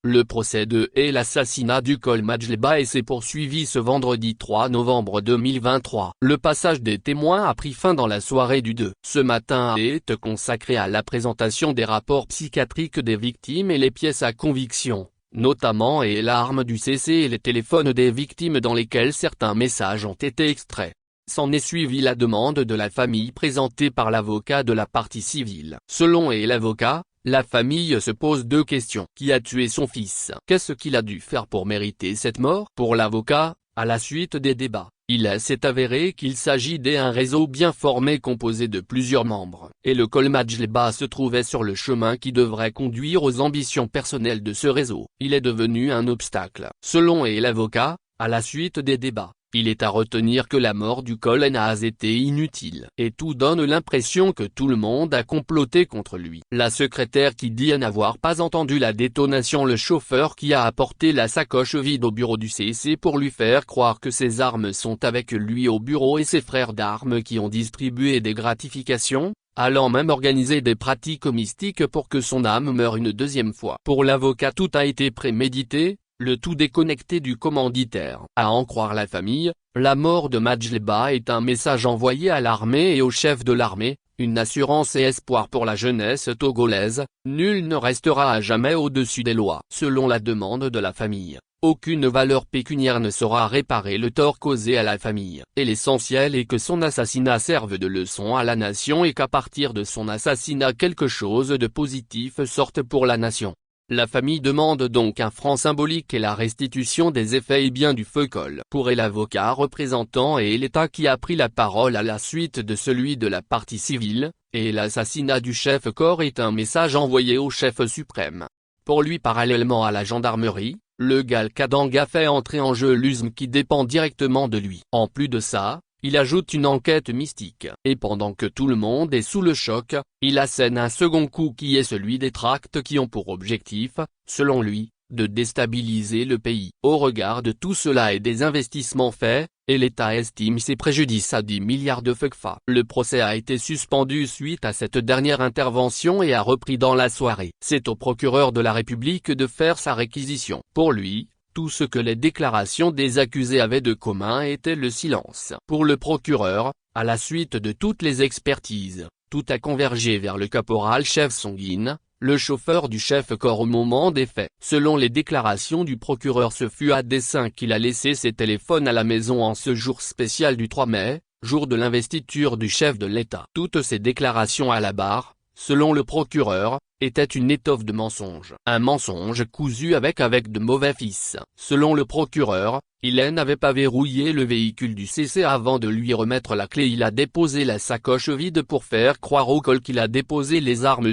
Le procès de et l'assassinat du col Majleba s'est poursuivi ce vendredi 3 novembre 2023. Le passage des témoins a pris fin dans la soirée du 2. Ce matin est consacré à la présentation des rapports psychiatriques des victimes et les pièces à conviction, notamment et l'arme du CC et les téléphones des victimes dans lesquels certains messages ont été extraits. S'en est suivi la demande de la famille présentée par l'avocat de la partie civile. Selon l'avocat, la famille se pose deux questions. Qui a tué son fils? Qu'est-ce qu'il a dû faire pour mériter cette mort? Pour l'avocat, à la suite des débats, il s'est avéré qu'il s'agit d'un réseau bien formé composé de plusieurs membres, et le col Majleba se trouvait sur le chemin qui devrait conduire aux ambitions personnelles de ce réseau. Il est devenu un obstacle. Selon l'avocat, à la suite des débats, il est à retenir que la mort du col n'a été inutile. Et tout donne l'impression que tout le monde a comploté contre lui. La secrétaire qui dit n'avoir pas entendu la détonation, le chauffeur qui a apporté la sacoche vide au bureau du CC pour lui faire croire que ses armes sont avec lui au bureau et ses frères d'armes qui ont distribué des gratifications, allant même organiser des pratiques mystiques pour que son âme meure une deuxième fois. Pour l'avocat, tout a été prémédité, le tout déconnecté du commanditaire. À en croire la famille, la mort de Majleba est un message envoyé à l'armée et au chef de l'armée, une assurance et espoir pour la jeunesse togolaise. Nul ne restera à jamais au-dessus des lois. Selon la demande de la famille, aucune valeur pécuniaire ne saura réparer le tort causé à la famille. Et l'essentiel est que son assassinat serve de leçon à la nation et qu'à partir de son assassinat quelque chose de positif sorte pour la nation. La famille demande donc un franc symbolique et la restitution des effets et biens du feu col. Pour l'avocat représentant et l'État qui a pris la parole à la suite de celui de la partie civile, et l'assassinat du chef corps est un message envoyé au chef suprême. Pour lui, parallèlement à la gendarmerie, le GAL Kadanga fait entrer en jeu l'USM qui dépend directement de lui. En plus de ça, il ajoute une enquête mystique. Et pendant que tout le monde est sous le choc, il assène un second coup qui est celui des tracts qui ont pour objectif, selon lui, de déstabiliser le pays. Au regard de tout cela et des investissements faits, et l'État estime ses préjudices à 10 milliards de CFA. Le procès a été suspendu suite à cette dernière intervention et a repris dans la soirée. C'est au procureur de la République de faire sa réquisition. Pour lui, tout ce que les déclarations des accusés avaient de commun était le silence. Pour le procureur, à la suite de toutes les expertises, tout a convergé vers le caporal-chef Songhin, le chauffeur du chef corps au moment des faits. Selon les déclarations du procureur, ce fut à dessein qu'il a laissé ses téléphones à la maison en ce jour spécial du 3 mai, jour de l'investiture du chef de l'État. Toutes ces déclarations à la barre, selon le procureur, était une étoffe de mensonge. Un mensonge cousu avec de mauvais fils. Selon le procureur, il n'avait pas verrouillé le véhicule du CC avant de lui remettre la clé. Il a déposé la sacoche vide pour faire croire au col qu'il a déposé les armes.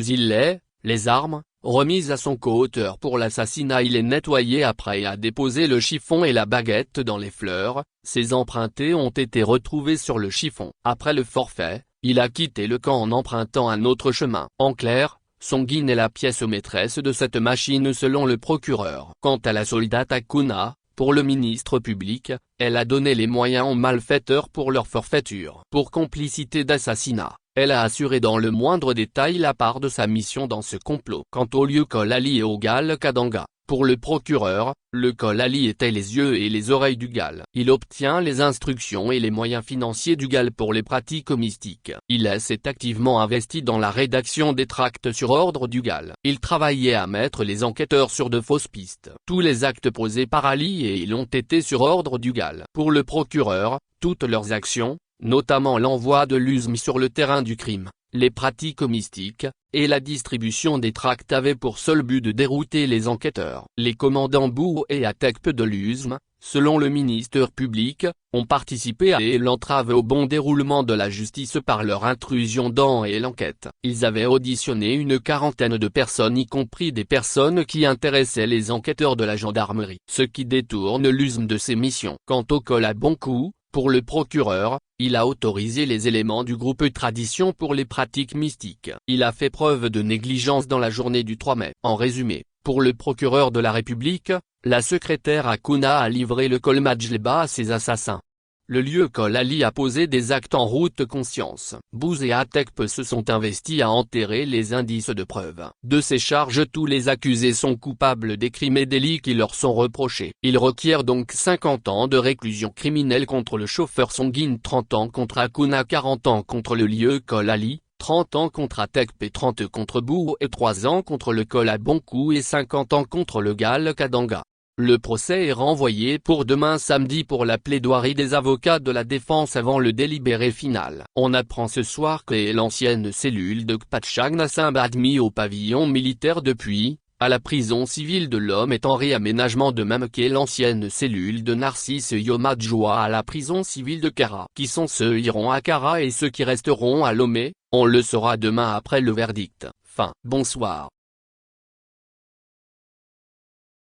Les armes, remises à son co-auteur pour l'assassinat, il est nettoyé après et a déposé le chiffon et la baguette dans les fleurs. Ses empreintés ont été retrouvés sur le chiffon. Après le forfait, il a quitté le camp en empruntant un autre chemin. En clair, Songhin est la pièce maîtresse de cette machine selon le procureur. Quant à la soldate Akuna, pour le ministre public, elle a donné les moyens aux malfaiteurs pour leur forfaiture. Pour complicité d'assassinat, elle a assuré dans le moindre détail la part de sa mission dans ce complot. Quant au lieu col Ali et au GAL Kadanga, pour le procureur, le col Ali était les yeux et les oreilles du GAL. Il obtient les instructions et les moyens financiers du GAL pour les pratiques mystiques. Il s'est activement investi dans la rédaction des tracts sur ordre du GAL. Il travaillait à mettre les enquêteurs sur de fausses pistes. Tous les actes posés par Ali et il ont été sur ordre du GAL. Pour le procureur, toutes leurs actions, notamment l'envoi de l'USM sur le terrain du crime, les pratiques mystiques, et la distribution des tracts avaient pour seul but de dérouter les enquêteurs. Les commandants Bou et Atekpe de l'USM, selon le ministère public, ont participé à l'entrave au bon déroulement de la justice par leur intrusion dans l'enquête. Ils avaient auditionné une quarantaine de personnes, y compris des personnes qui intéressaient les enquêteurs de la gendarmerie, ce qui détourne l'USM de ses missions. Quant au col à Bonkou, pour le procureur, il a autorisé les éléments du groupe Tradition pour les pratiques mystiques. Il a fait preuve de négligence dans la journée du 3 mai. En résumé, pour le procureur de la République, la secrétaire Akuna a livré le col Majleba à ses assassins. Le lieu Col Ali a posé des actes en route conscience. Bouz et Atekpe se sont investis à enterrer les indices de preuve. De ces charges, tous les accusés sont coupables des crimes et délits qui leur sont reprochés. Ils requièrent donc 50 ans de réclusion criminelle contre le chauffeur Songin, 30 ans contre Akuna, 40 ans contre le lieu Col Ali, 30 ans contre Atekpe, 30 contre Bou et 3 ans contre le Col à Bonkou et 50 ans contre le Gal Kadanga. Le procès est renvoyé pour demain samedi pour la plaidoirie des avocats de la défense avant le délibéré final. On apprend ce soir que l'ancienne cellule de Kpatchang Nassimba admis au pavillon militaire depuis, à la prison civile de l'homme est en réaménagement, de même que l'ancienne cellule de Narcisse Yomadjoua à la prison civile de Kara. Qui sont ceux iront à Kara et ceux qui resteront à Lomé, on le saura demain après le verdict. Fin. Bonsoir.